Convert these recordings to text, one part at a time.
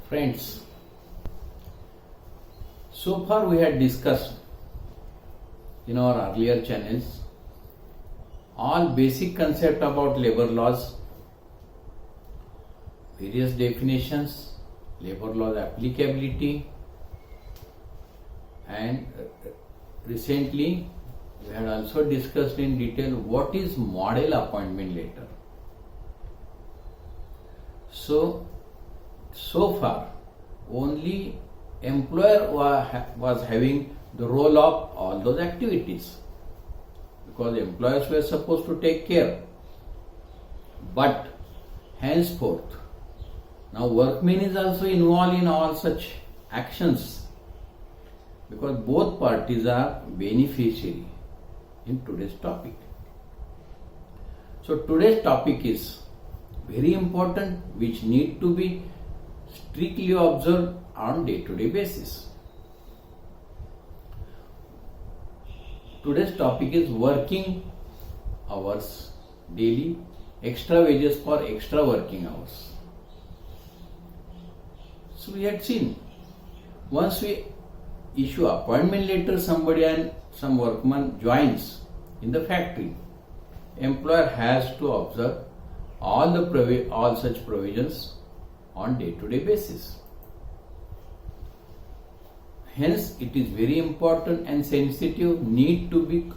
Friends, so far we had discussed in our earlier channels all basic concept about labor laws, various definitions, labor laws applicability, and recently we had also discussed in detail what is model appointment letter. So far only employer was having the role of all those activities because employers were supposed to take care. But henceforth, now workman is also involved in all such actions because both parties are beneficiary in today's topic. So today's topic is very important, which need to be strictly observed on day-to-day basis. Today's topic is working hours, daily extra wages for extra working hours. So we had seen, once we issue appointment letter, somebody and some workman joins in the factory, employer has to observe all such provisions on day-to-day basis. Hence, it is very important and sensitive, need to be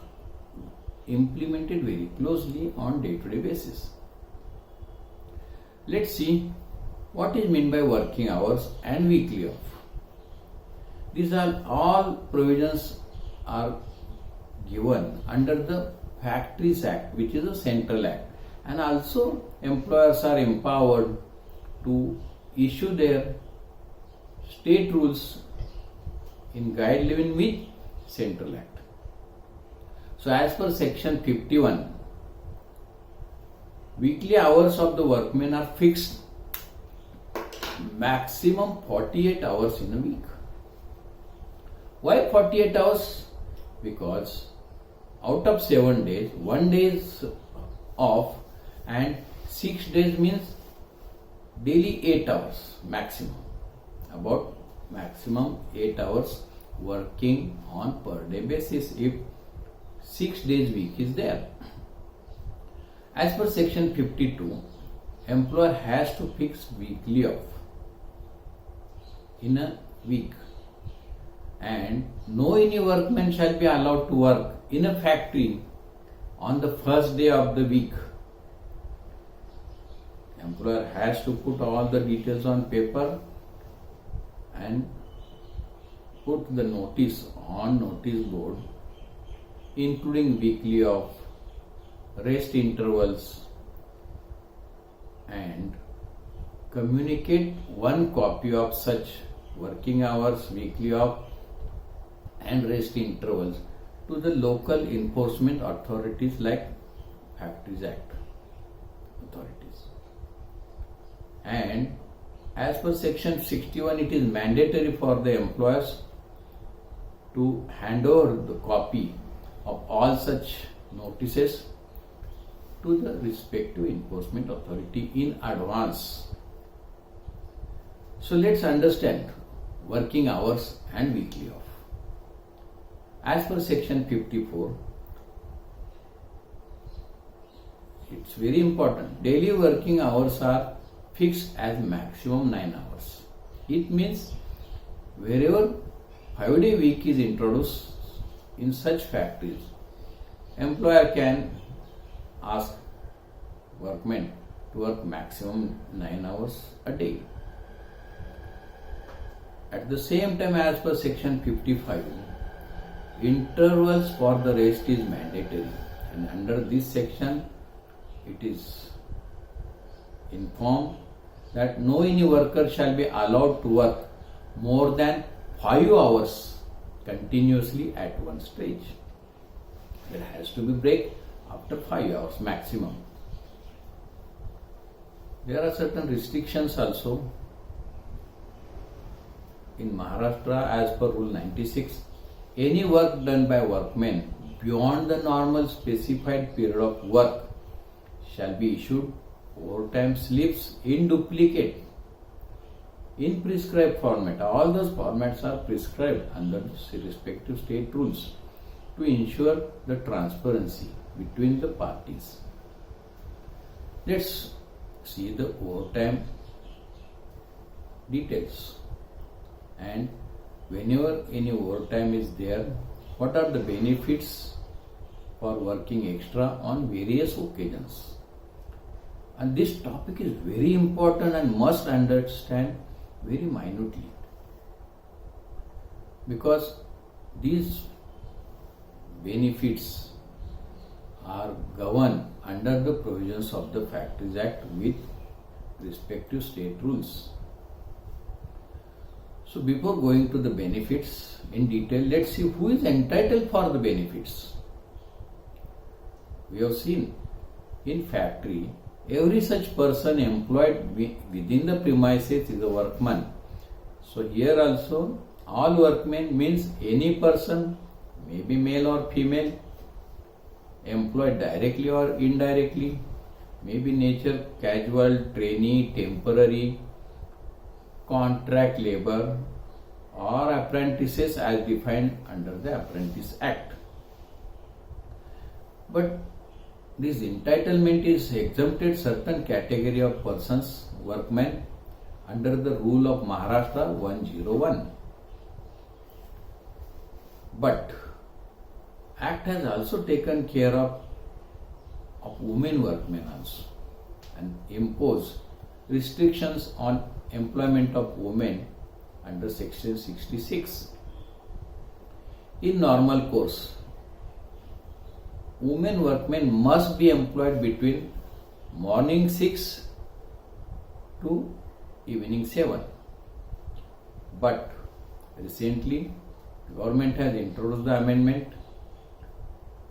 implemented very closely on day-to-day basis. Let's see what is meant by working hours and weekly off. These are all provisions are given under the Factories Act, which is a central act, and also employers are empowered to issue their state rules in guide living with Central Act. So as per section 51, weekly hours of the workmen are fixed maximum 48 hours in a week. Why 48 hours? Because out of 7 days, 1 day is off and 6 days means daily 8 hours maximum. About maximum 8 hours working on per day basis if 6 days week is there. As per section 52, employer has to fix weekly off in a week, and no any workman shall be allowed to work in a factory on the first day of the week. Employer has to put all the details on paper and put the notice on notice board, including weekly off, rest intervals, and communicate one copy of such working hours, weekly off, and rest intervals to the local enforcement authorities like Factories Act authorities. And as per section 61, it is mandatory for the employers to hand over the copy of all such notices to the respective enforcement authority in advance. So let's understand working hours and weekly off. As per section 54, it's very important. Daily working hours are fixed as maximum 9 hours. It means wherever 5-day week is introduced in such factories, employer can ask workmen to work maximum 9 hours a day. At the same time, as per section 55, intervals for the rest is mandatory, and under this section it is informed that no any worker shall be allowed to work more than 5 hours continuously at one stretch. There has to be break after 5 hours maximum. There are certain restrictions also. In Maharashtra, as per Rule 96, any work done by workmen beyond the normal specified period of work shall be issued overtime slips in duplicate in prescribed format. All those formats are prescribed under the respective state rules to ensure the transparency between the parties. Let's see the overtime details. And whenever any overtime is there, what are the benefits for working extra on various occasions? And this topic is very important and must understand very minutely, because these benefits are governed under the provisions of the Factories Act with respective state rules. So before going to the benefits in detail, let's see who is entitled for the benefits. We have seen in factory, every such person employed within the premises is a workman. So here also, all workmen means any person, maybe male or female, employed directly or indirectly, maybe nature, casual, trainee, temporary, contract labor, or apprentices as defined under the Apprentice Act. But this entitlement is exempted certain category of persons, workmen, under the rule of Maharashtra 101. But Act has also taken care of women workmen also and imposed restrictions on employment of women under section 66. In normal course, women workmen must be employed between morning 6 to evening 7. But recently, government has introduced the amendment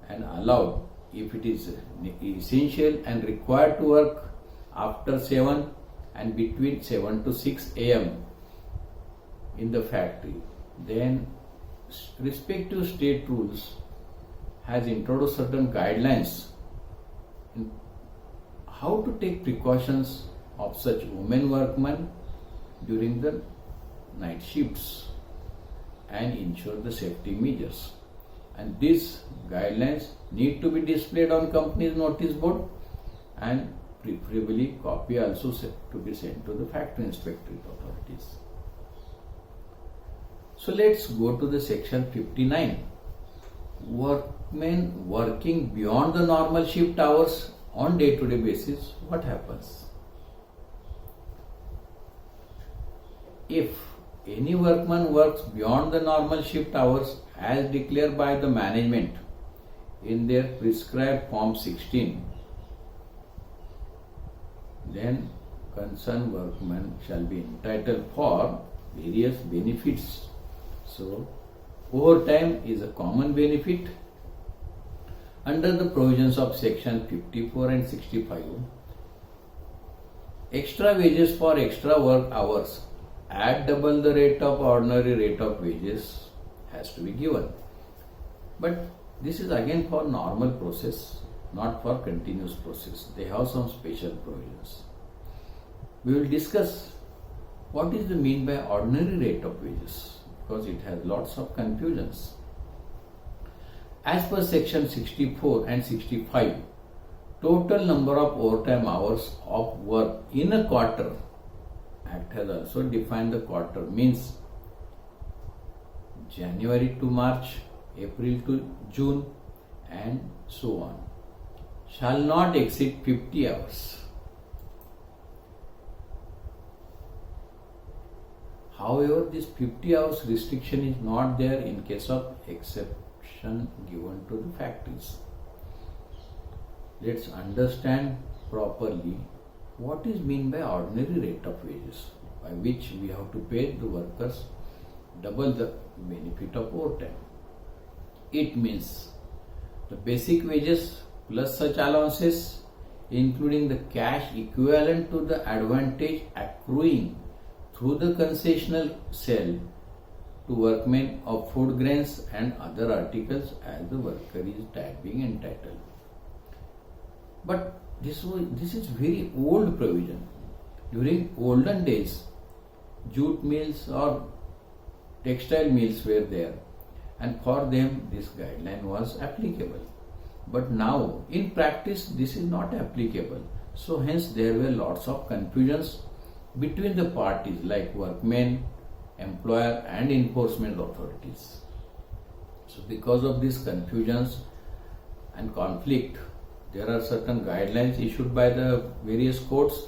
and allowed, if it is essential and required to work after 7 and between 7 to 6 am in the factory, then respective state rules has introduced certain guidelines in how to take precautions of such women workmen during the night shifts and ensure the safety measures. And these guidelines need to be displayed on company's notice board, and preferably copy also to be sent to the factory inspectorate authorities. So let's go to the section 59. Workmen working beyond the normal shift hours on day-to-day basis, what happens? If any workman works beyond the normal shift hours as declared by the management in their prescribed Form 16, then concerned workman shall be entitled for various benefits. So, overtime is a common benefit under the provisions of section 54 and 65. Extra wages for extra work hours at double the rate of ordinary rate of wages has to be given. But this is again for normal process, not for continuous process. They have some special provisions. We will discuss what is the mean by ordinary rate of wages, because it has lots of confusions. As per section 64 and 65, total number of overtime hours of work in a quarter, Act has also defined the quarter, means January to March, April to June, and so on, shall not exceed 50 hours. However, this 50 hours restriction is not there in case of exception given to the factories. Let's understand properly what is meant by ordinary rate of wages, by which we have to pay the workers double the benefit of overtime. It means the basic wages plus such allowances, including the cash equivalent to the advantage accruing through the concessional sale to workmen of food grains and other articles as the worker is being entitled. But this is very old provision. During olden days, jute mills or textile mills were there, and for them this guideline was applicable. But now in practice this is not applicable. So hence there were lots of confusions between the parties like workmen, employer and enforcement authorities. So because of these confusions and conflict, there are certain guidelines issued by the various courts,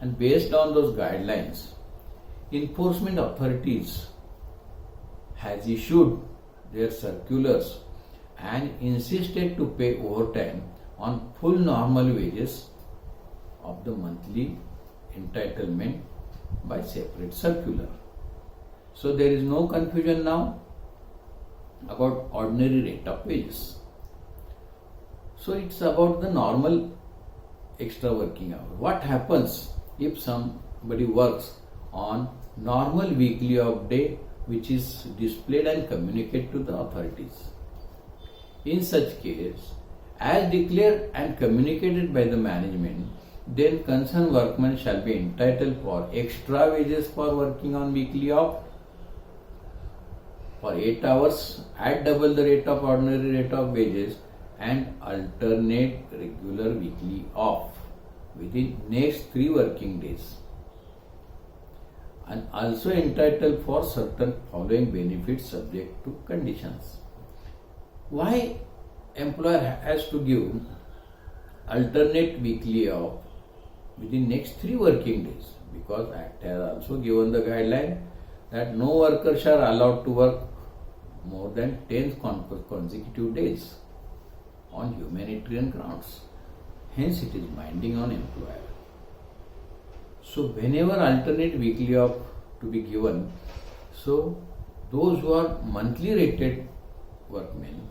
and based on those guidelines, enforcement authorities has issued their circulars and insisted to pay overtime on full normal wages of the monthly entitlement by separate circular. So there is no confusion now about ordinary rate of wages. So it's about the normal extra working hour. What happens if somebody works on normal weekly off day which is displayed and communicated to the authorities? In such case, as declared and communicated by the management, then concerned workman shall be entitled for extra wages for working on weekly off for 8 hours at double the rate of ordinary rate of wages, and alternate regular weekly off within next 3 working days, and also entitled for certain following benefits subject to conditions. Why employer has to give alternate weekly off within next 3 working days? Because Act has also given the guideline that no worker shall allowed to work more than 10 consecutive days on humanitarian grounds. Hence it is binding on employer. So whenever alternate weekly off to be given, so those who are monthly rated workmen,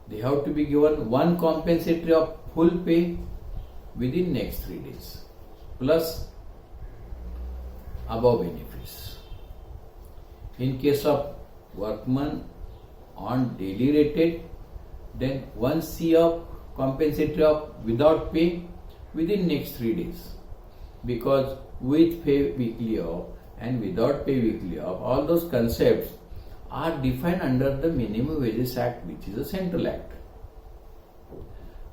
they have to be given one compensatory of full pay within next 3 days plus above benefits. In case of workman on daily rated, then 1 C of compensatory of without pay within next 3 days, because with pay weekly off and without pay weekly off, all those concepts are defined under the Minimum Wages Act, which is a central act.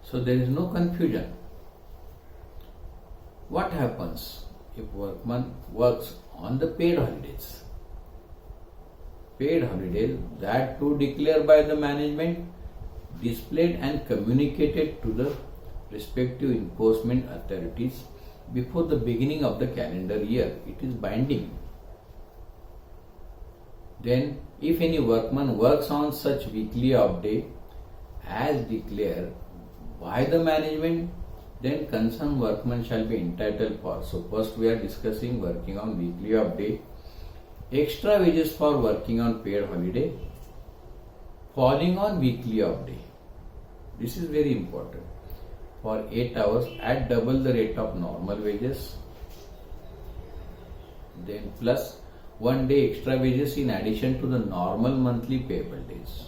So there is no confusion. What happens if workman works on the paid holidays? Paid holidays, that too declared by the management, displayed and communicated to the respective enforcement authorities before the beginning of the calendar year. It is binding. Then if any workman works on such weekly off day as declared by the management, then concerned workman shall be entitled for. So first we are discussing working on weekly off day, extra wages for working on paid holiday falling on weekly off day. This is very important. For 8 hours at double the rate of normal wages, then plus 1 day extra wages in addition to the normal monthly payable days.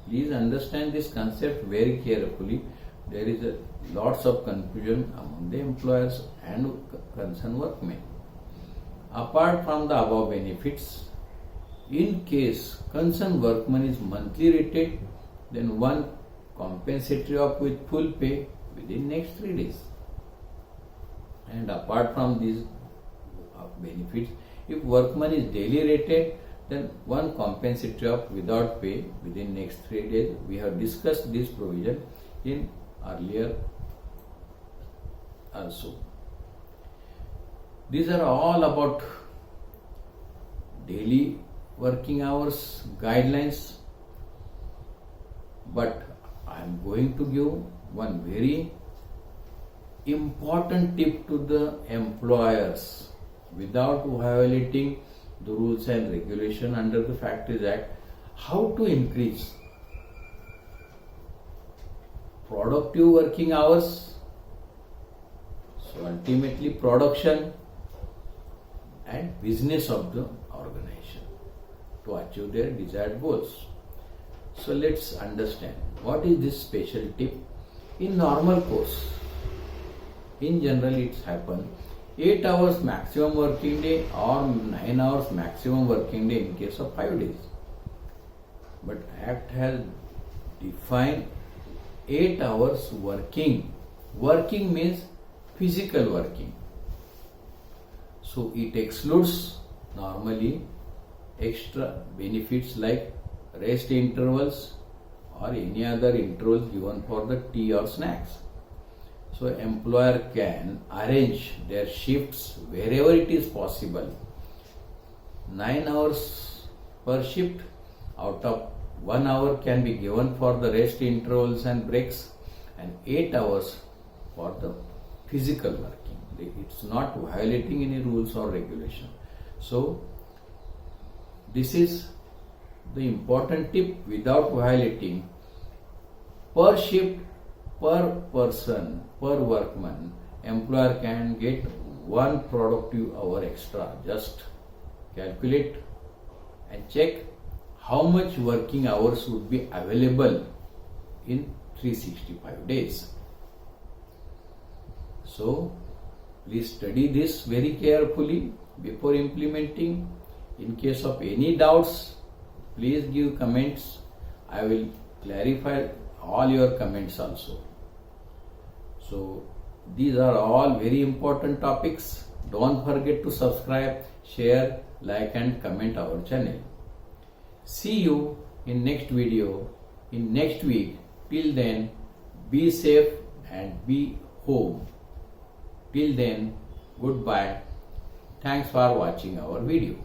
Please understand this concept very carefully. There is lots of confusion among the employers and concerned workmen. Apart from the above benefits, in case concerned workman is monthly rated, then 1 compensatory off with full pay within next 3 days. And apart from these benefits, if workman is daily rated, then 1 compensatory off without pay within next 3 days. We have discussed this provision in earlier also. These are all about daily working hours guidelines, but I am going to give one very important tip to the employers without violating the rules and regulation under the Factories Act, how to increase productive working hours, so ultimately production and business of the organization to achieve their desired goals. So let's understand what is this special tip. In normal course, in general it's happen, 8 hours maximum working day or 9 hours maximum working day in case of 5 days. But Act has defined 8 hours working. Working means physical working. So it excludes normally extra benefits like rest intervals or any other intervals given for the tea or snacks. So employer can arrange their shifts wherever it is possible. 9 hours per shift, out of 1 hour can be given for the rest intervals and breaks, and 8 hours for the physical working. It's not violating any rules or regulation. So this is the important tip. Without violating, per shift, per person, per workman, employer can get 1 productive hour extra. Just calculate and check how much working hours would be available in 365 days. So please study this very carefully before implementing. In case of any doubts, please give comments. I will clarify all your comments also. So these are all very important topics. Don't forget to subscribe, share, like and comment our channel. See you in next video in next week. Till then, be safe and be home. Till then, goodbye. Thanks for watching our video.